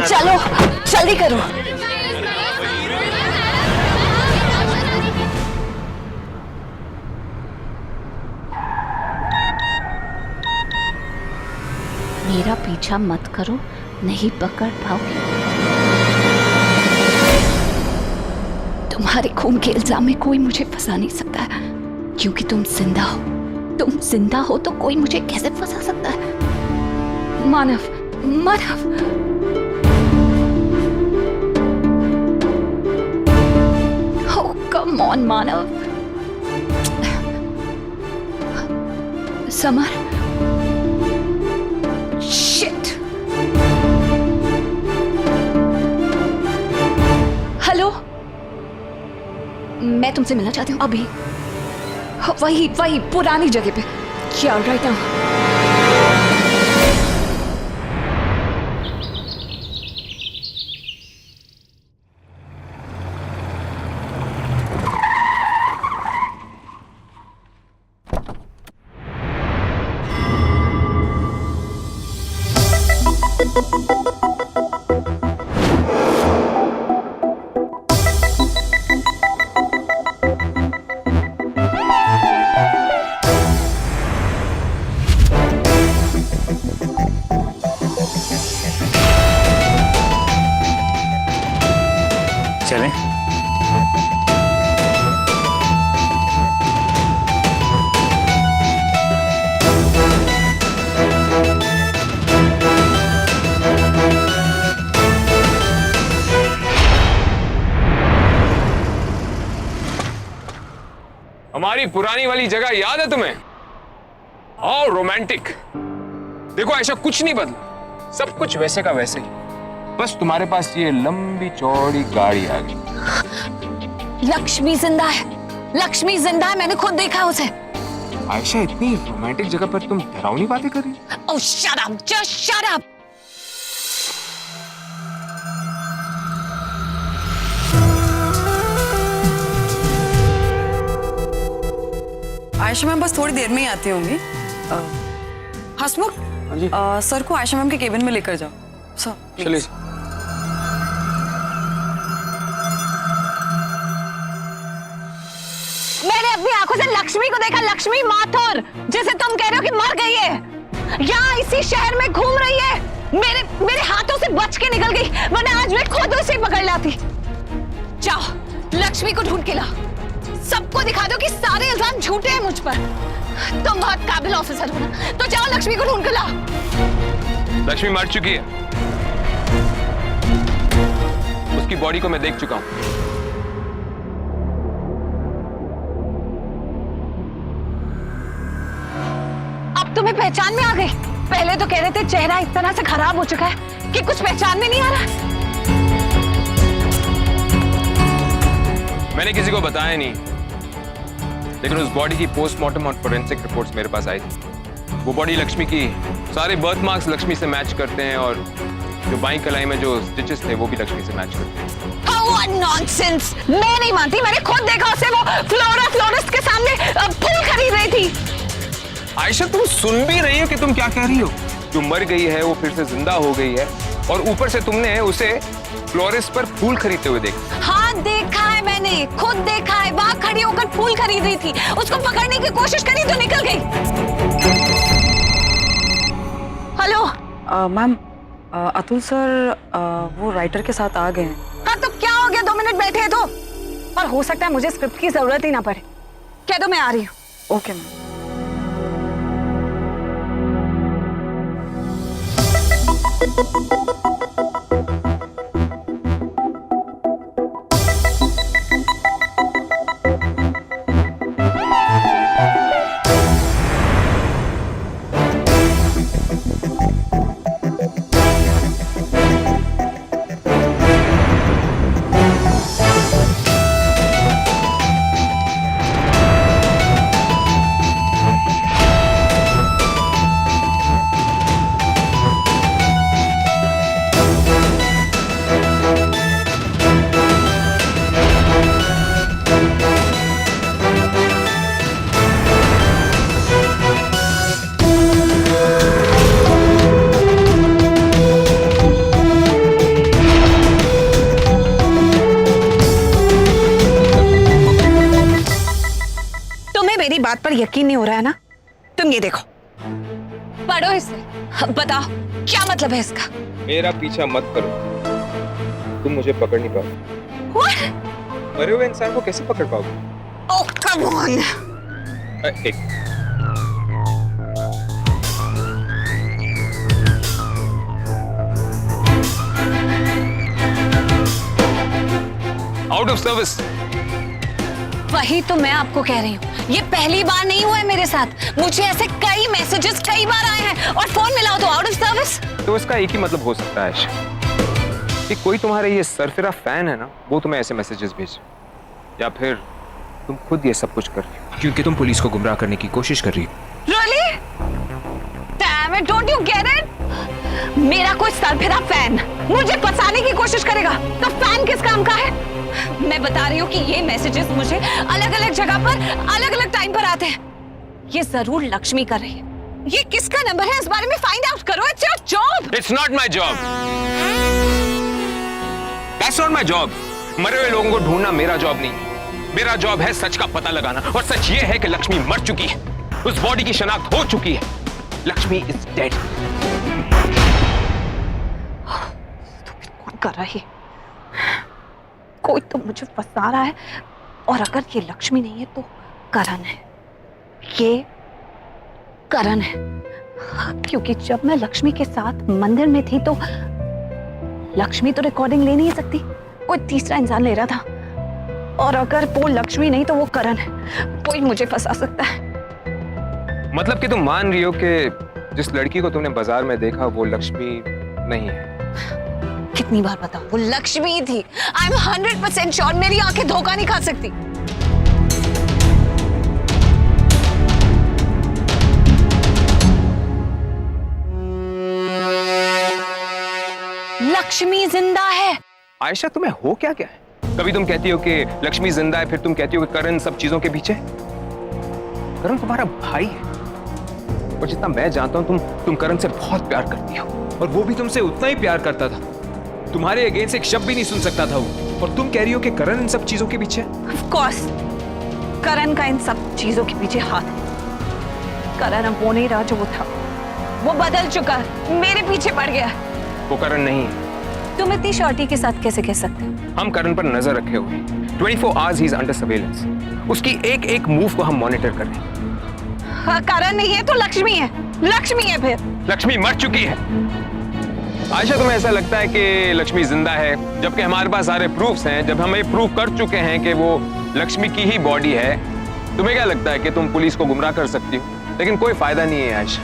चलो जल्दी करो। मेरा पीछा मत करो, नहीं पकड़ पाओगे। तुम्हारे खून के इल्जाम में कोई मुझे फंसा नहीं सकता है, क्योंकि तुम जिंदा हो। तुम जिंदा हो तो कोई मुझे कैसे फंसा सकता है? मानव, मानव, oh come on, Manav. Summer, shit. Hello, मैं तुमसे मिलना चाहती हूँ अभी। वही वही पुरानी जगह पे। क्या राइट नाउ? चलें? हमारी पुरानी वाली जगह याद है तुम्हें? और रोमांटिक। देखो आयशा, कुछ नहीं बदला, सब कुछ वैसे का वैसे ही। बस तुम्हारे पास ये लंबी चौड़ी गाड़ी आ गई। लक्ष्मी जिंदा है, लक्ष्मी जिंदा है, मैंने खुद देखा है उसे। आयशा, इतनी रोमांटिक जगह पर तुम डरावनी बातें कर रही हो? Oh, shut up, just shut up. Ayesha ma'am बस थोड़ी देर में ही आती होंगी। हसमुख, सर को आयशा मैम के केबिन में लेकर जाओ। सर चलिए। मैंने अपनी आंखों से लक्ष्मी को देखा, लक्ष्मी माथुर, जिसे तुम कह रहे हो कि मर गई है। यहाँ इसी शहर में घूम रही है। मेरे हाथों से बच के निकल गई, वरना आज मैं खुद उसे पकड़ लाती। जाओ लक्ष्मी को ढूंढ के लाओ, सबको दिखा दो कि सारे इल्जाम झूठे हैं मुझ पर। तुम बहुत काबिल ऑफिसर हो ना, तो जाओ लक्ष्मी को ढूंढ कर लाओ। लक्ष्मी मर चुकी है, उसकी बॉडी को मैं देख चुका हूं। अब तुम्हें पहचान में आ गई? पहले तो कह रहे थे चेहरा इस तरह से खराब हो चुका है कि कुछ पहचान में नहीं आ रहा। मैंने किसी को बताया नहीं, लेकिन उस बॉडी की पोस्टमार्टम और फोरेंसिक रिपोर्ट्स मेरे पास आई थी। वो बॉडी लक्ष्मी की, सारे बर्थ मार्क्स लक्ष्मी से मैच करते हैं, और जो बाईं कलाई में जो स्टिचेस थे वो भी लक्ष्मी से मैच करते हैं। Oh, what nonsense! मैं नहीं मानती, मैंने खुद देखा उसे, वो फ्लोरा फ्लोरिस्ट के सामने फूल खरीद रही थी। आयशा, तुम सुन भी रही हो कि तुम क्या कह रही हो? जो मर गई है वो फिर से जिंदा हो गई है, और ऊपर से तुमने उसे फ्लोरिस्ट पर फूल खरीदते हुए देखा। हाँ देखा है, मैंने खुद देखा है। वहां खड़ी होकर फूल खरीद रही थी, उसको पकड़ने की कोशिश करी तो निकल गई। हेलो मैम, अतुल सर वो राइटर के साथ आ गए हैं। हाँ तो क्या हो गया, 2 मिनट बैठे हैं तो। और हो सकता है मुझे स्क्रिप्ट की जरूरत ही ना पड़े। कह दो मैं आ रही हूँ। Okay ma'am. बात पर यकीन नहीं हो रहा है ना? तुम ये देखो, पढ़ो इसे, बताओ क्या मतलब है इसका? मेरा पीछा मत करो, तुम मुझे पकड़ नहीं पाओगे। मरे हुए इंसान को कैसे पकड़ पाओगे? ओह कम ऑन। एक आउट ऑफ सर्विस। वही तो मैं आपको कह रही हूँ, ये पहली बार नहीं हुआ है मेरे साथ। मुझे ऐसे कई मैसेजेस कई बार आए हैं और फोन मिलाओ तो आउट ऑफ सर्विस। तो इसका एक ही मतलब हो सकता है आयशा, कि कोई तुम्हारे ये सरफिरा फैन है ना, वो तुम्हें ऐसे मैसेजेस भेज, या फिर तुम खुद ये सब कुछ कर रही हो क्योंकि तुम पुलिस को गुमराह करने की कोशिश कर रही हो। Really? Damn it, don't you get it? मेरा कोई सरफिरा फैन मुझे फंसाने की कोशिश करेगा तो फैन किस काम का है? मैं बता रही हूँ कि ये मैसेजेस मुझे अलग अलग जगह पर अलग अलग टाइम पर आते हैं। ये जरूर लक्ष्मी कर रही है। ये किसका नंबर है इस बारे में फाइंड आउट करो। It's your job. It's not my job. That's not my job. मरे हुए लोगों को ढूंढना मेरा जॉब नहीं है। मेरा जॉब है सच का पता लगाना, और सच ये है कि लक्ष्मी मर चुकी है, उस बॉडी की शनाख्त हो चुकी है। Lakshmi is dead. कौन कर रहा है? कोई तो मुझे फंसा रहा है, और अगर ये लक्ष्मी नहीं है तो करण है। ये करण है, क्योंकि जब मैं लक्ष्मी के साथ मंदिर में थी तो लक्ष्मी तो रिकॉर्डिंग ले नहीं सकती, कोई तीसरा इंसान ले रहा था। और अगर वो लक्ष्मी नहीं तो वो करण है। कोई मुझे फंसा सकता है। मतलब कि तुम मान रही हो कि जिस लड़की को तुमने बाजार में देखा वो लक्ष्मी नहीं है? कितनी बार बताऊं, वो लक्ष्मी थी। I am 100% sure. मेरी आंखें धोखा नहीं खा सकती। लक्ष्मी जिंदा है। आयशा तुम्हें हो क्या क्या है? कभी तुम कहती हो कि लक्ष्मी जिंदा है, फिर तुम कहती हो कि करण सब चीजों के पीछे। करण तुम्हारा भाई है, और जितना मैं जानता हूं तुम करण से बहुत प्यार करती हो, और वो भी तुमसे उतना ही प्यार करता था। तुम्हारे अगेंस्ट एक शब्द भी नहीं सुन सकता था वो, और तुम कह रही हो कि करण इन सब चीजों के पीछे। Of course, करण का इन सब चीजों के पीछे हाथ है। करण अब वो नहीं रहा जो वो था। वो बदल चुका है, मेरे पीछे पड़ गया। वो करण नहीं है। तुम इतनी शॉर्टी के साथ कैसे कह सकते हो? हम करण पर नजर रखे हुए 24 hours he is under surveillance. उसकी एक एक मूव को हम मॉनिटर कर रहे हैं। हाँ, करण नहीं है तो लक्ष्मी है। लक्ष्मी है फिर। लक्ष्मी मर चुकी है। आयशा तुम्हें ऐसा लगता है कि लक्ष्मी जिंदा है, जबकि हमारे पास सारे प्रूफ्स हैं। जब हम ये प्रूफ कर चुके हैं कि वो लक्ष्मी की ही बॉडी है, तुम्हें क्या लगता है कि तुम पुलिस को गुमराह कर सकती हो? लेकिन कोई फायदा नहीं है आयशा,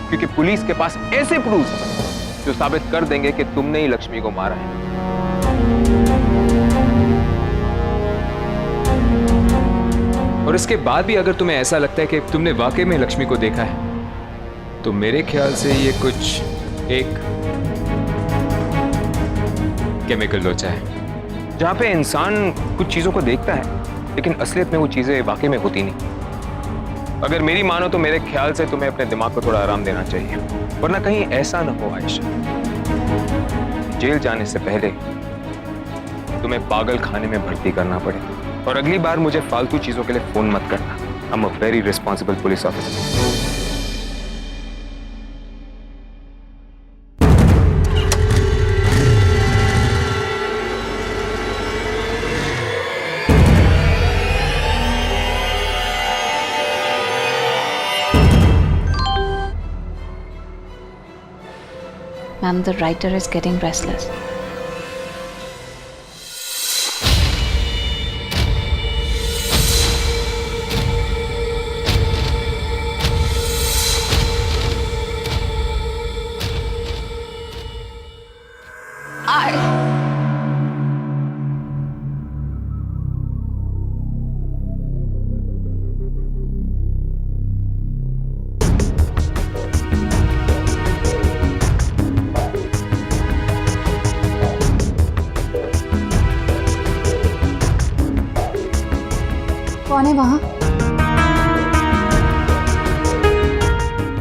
क्योंकि पुलिस के पास ऐसे प्रूफ जो साबित कर देंगे कि तुमने ही लक्ष्मी को मारा है। और इसके बाद भी अगर तुम्हें ऐसा लगता है कि तुमने वाकई में लक्ष्मी को देखा है, तो मेरे ख्याल से ये कुछ एक केमिकल लोचा है, जहां पे इंसान कुछ चीजों को देखता है लेकिन असलियत में वो चीजें वाकई में होती नहीं। अगर मेरी मानो तो मेरे ख्याल से तुम्हें अपने दिमाग को थोड़ा आराम देना चाहिए, वरना कहीं ऐसा ना हो आयशा, जेल जाने से पहले तुम्हें पागल खाने में भर्ती करना पड़े। और अगली बार मुझे फालतू चीजों के लिए फोन मत करना। I am a very responsible police officer. Ma'am, the writer is getting restless. कौन है वहां?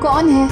कौन है?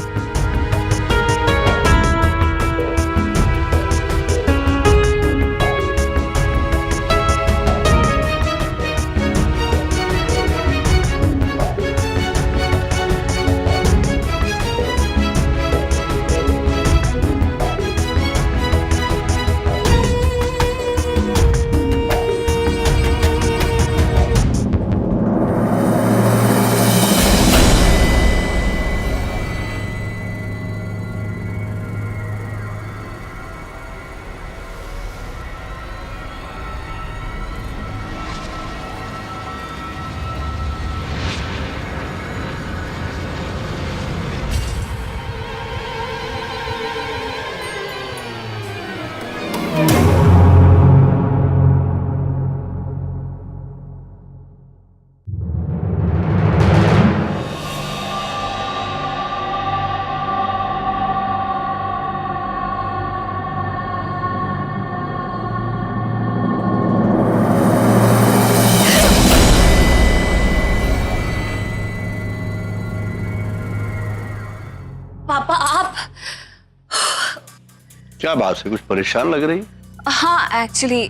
क्या बात है, कुछ परेशान लग रही? हाँ एक्चुअली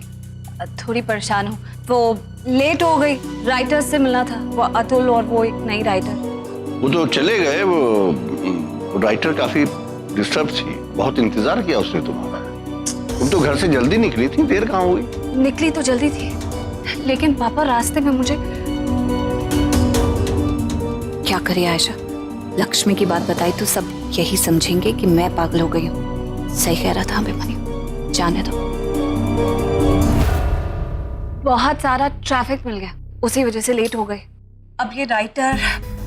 थोड़ी परेशान हूँ। वो लेट हो गई, राइटर से मिलना था, वो अतुल और वो एक नई राइटर। वो तो चले गए, वो राइटर काफी डिस्टर्ब थी, बहुत इंतजार किया उसने तुम्हारा। तुम तो घर से जल्दी निकली थी, देर कहाँ हुई? निकली तो जल्दी थी, लेकिन पापा रास्ते में मुझे क्या करिए आयशा, लक्ष्मी की बात बताई तो सब यही समझेंगे कि मैं पागल हो गई हूँ। सही कह रहा था अभिमन्यु, जाने दो। बहुत सारा ट्रैफिक मिल गया, उसी वजह से लेट हो गई। अब ये राइटर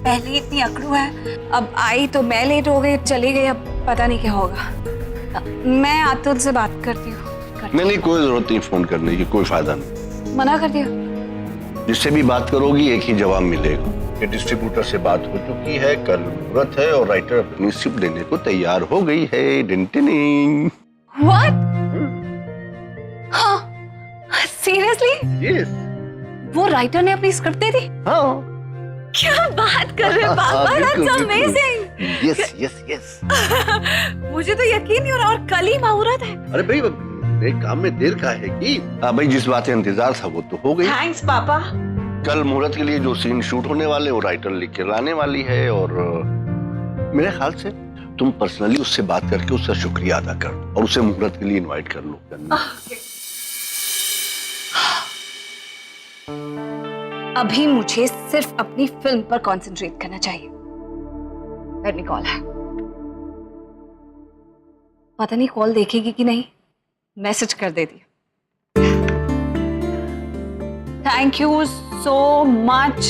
पहले इतनी अकड़ू है, अब आई तो मैं लेट हो गई, चली गई, अब पता नहीं क्या होगा। मैं अतुल से बात करती हूँ। नहीं, कोई जरूरत नहीं फोन करने की, कोई फायदा नहीं। मना कर दिया। जिससे भी बात करोगी एक ही जवाब मिलेगा। ये डिस्ट्रीब्यूटर से बात हो चुकी है, कल मुहूर्त है और राइटर अपनी शिफ्ट देने को तैयार हो गई है। डिंटिनिंग। What? हाँ, सीरियसली? यस। वो राइटर ने अपनी स्क्रिप्ट दे दी? हाँ। क्या बात कर रहे हो पापा? That's amazing. Yes yes yes. मुझे तो यकीन नहीं हो रहा, और कल ही मुहूर्त है। अरे भाई, मेरे काम में देर का है कि? भाई जिस बात का इंतजार था वो तो हो गई। थैंक्स पापा। कल मुहूर्त के लिए जो सीन शूट होने वाले वो राइटर लिख के लाने वाली है, और मेरे ख्याल से तुम पर्सनली उससे बात करके उसका शुक्रिया अदा कर दो और उसे मुहूर्त के लिए इनवाइट कर लो। अभी मुझे सिर्फ अपनी फिल्म पर कंसंट्रेट करना चाहिए। लेट मी कॉल है। पता नहीं कॉल देखेगी कि नहीं, मैसेज कर देती। Thank you so much.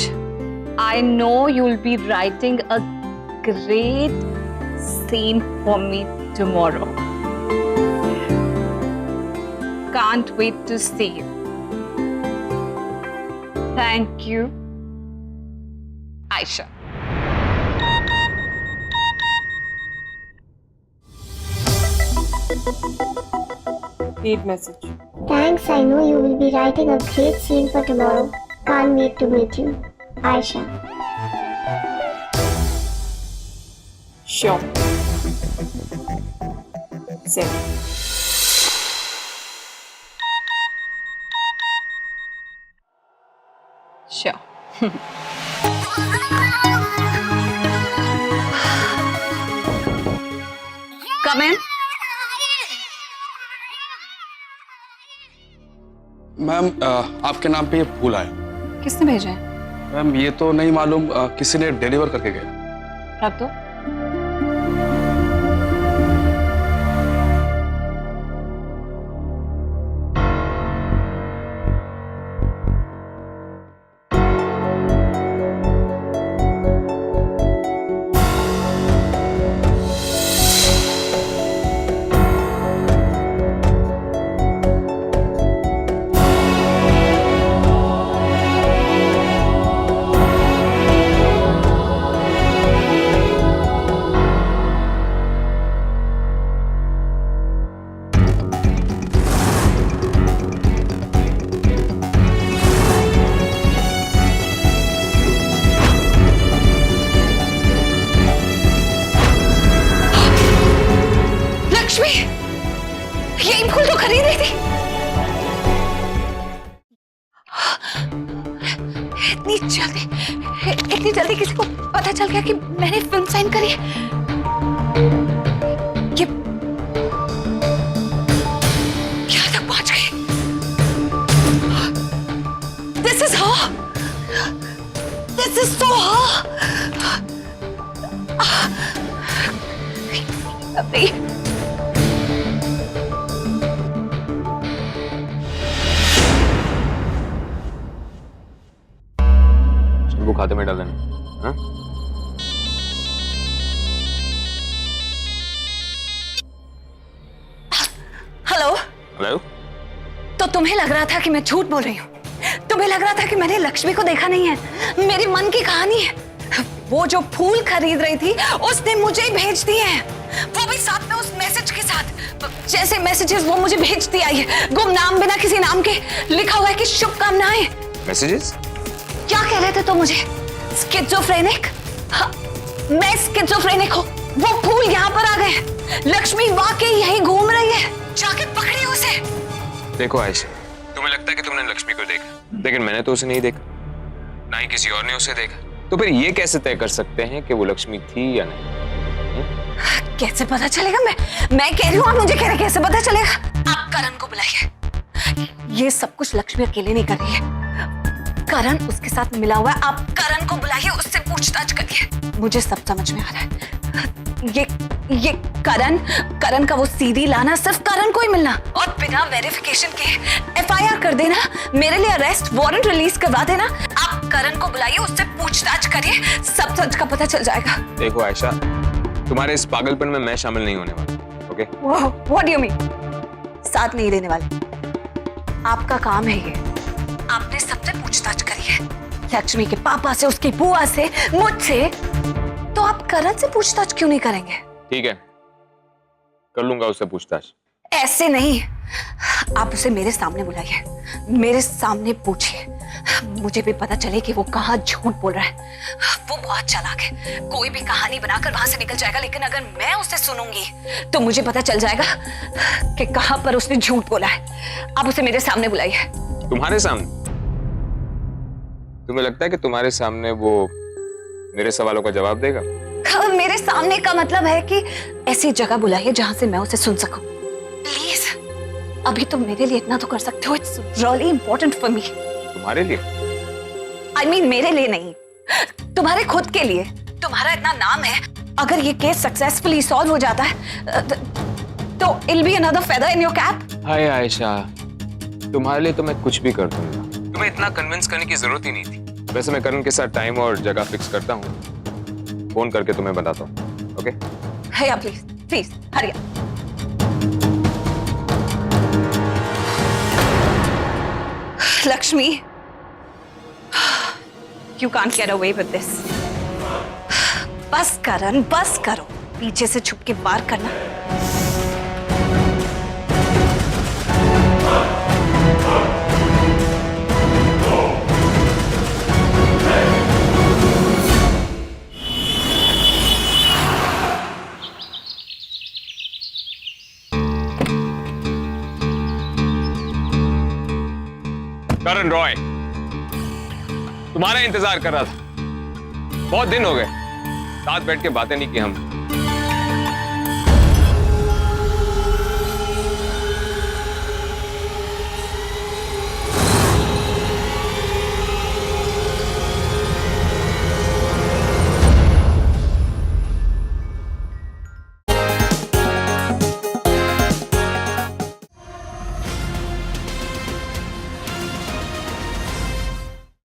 I know you'll be writing a great scene for me tomorrow. Can't wait to see you. Thank you, Aisha. Read message. Thanks, I know you will be writing a great scene for tomorrow. Can't wait to meet you. Aisha. Sure. Send. Sure. Come in. Ma'am, आपके नाम पे ये फूल आए। किसने भेजा है? Ma'am ये तो नहीं मालूम, किसी ने डिलीवर करके गया। रख दो। यही फूल तो खरीद रही थी। इतनी जल्दी किसी को पता चल गया कि मैंने फिल्म साइन करी है। ये यहाँ तक पहुंच गई। This is her. This is so her. अभी वो खाते में डाल देना। हाँ? Hello hello. तो तुम्हें लग रहा था कि मैं झूठ बोल रही हूँ? तुम्हें लग रहा था कि मैंने लक्ष्मी को देखा नहीं है? मेरी मन की कहानी है। वो जो फूल खरीद रही थी उसने मुझे ही भेज दिए हैं, वो भी साथ में उस मैसेज के साथ। जैसे मैसेजेस वो मुझे भेजती आई है, गुमनाम बिना किसी नाम के, लिखा हुआ है कि शुभकामनाएं। मैसेजेस? क्या कह रहे थे तो मुझे? स्किज़ोफ्रेनिक? हाँ, मैं स्किज़ोफ्रेनिक हूँ। वो फूल यहाँ पर आ गए। लक्ष्मी वाकई यहीं घूम रही है, जाके पकड़ी उसे। देखो आयशा, तुम्हें लगता है कि तुमने लक्ष्मी को देखा, लेकिन मैंने तो उसे नहीं देखा, ना ही किसी और ने उसे देखा। तो फिर ये कैसे तय कर सकते हैं कि वो लक्ष्मी थी या नहीं? कैसे पता चलेगा? मैं कह रही हूँ, आप मुझे कह रहे कैसे पता चलेगा? आप करण को बुलाइए। ये सब कुछ लक्ष्मी अकेले नहीं कर रही है, करण उसके साथ मिला हुआ है। आप करण को बुलाइए, उससे पूछताछ करिए। मुझे सब समझ में आ रहा है। ये करण का वो सीडी लाना, सिर्फ करण को ही मिलना और बिना वेरिफिकेशन के एफआईआर कर देना, मेरे लिए अरेस्ट वारंट रिलीज करवा देना। आप करण को बुलाइए, उससे पूछताछ करिए, सब सच का पता चल जाएगा। देखो आयशा, तुम्हारे इस पागलपन में मैं शामिल नहीं होने वाला। Okay? What do you mean? साथ नहीं देने वाले? आपका काम है ये। आपने सबसे पूछताछ करी है, लक्ष्मी के पापा से, उसकी बुआ से, मुझसे, तो आप करण से पूछताछ क्यों नहीं करेंगे? ठीक है, कर लूंगा उससे पूछताछ। ऐसे नहीं, आप उसे मेरे सामने बुलाइए, मेरे सामने पूछिए, मुझे भी पता चले कि वो कहाँ झूठ बोल रहा है। वो बहुत चालाक है, कोई भी कहानी बनाकर वहां से निकल जाएगा, लेकिन अगर मैं उसे सुनूंगी तो मुझे पता चल जाएगा कि कहां पर उसने झूठ बोला है। आप उसे मेरे सामने बुलाइए। तुम्हारे सामने? तुम्हें लगता है कि तुम्हारे सामने वो मेरे सवालों का जवाब देगा? मेरे सामने का मतलब है कि ऐसी जगह बुलाइए जहां से मैं उसे सुन सकूं। प्लीज, अभी तो मेरे लिए इतना तो कर सकते हो। It's really important for me. तुम्हारे लिए? I mean, मेरे लिए नहीं, तुम्हारे खुद के लिए। तुम्हारा इतना नाम है, अगर ये केस सक्सेसफुली सॉल्व हो जाता है तो it'll be another feather in your cap। हाय आयशा, तुम्हारे लिए तो मैं कुछ भी कर दूंगा। तुम्हें इतना कन्विंस करने की जरूरत ही नहीं थी। वैसे मैं करण के साथ टाइम और जगह फिक्स करता हूँ, फोन करके तुम्हें बताता हूँ। Okay? Hey, please, please, hurry up। Lakshmi, you can't get away with this। बस करण, बस करो, पीछे से छुप के वार करना। करण रॉय, तुम्हारा इंतजार कर रहा था। बहुत दिन हो गए, साथ बैठ के बातें नहीं की हम।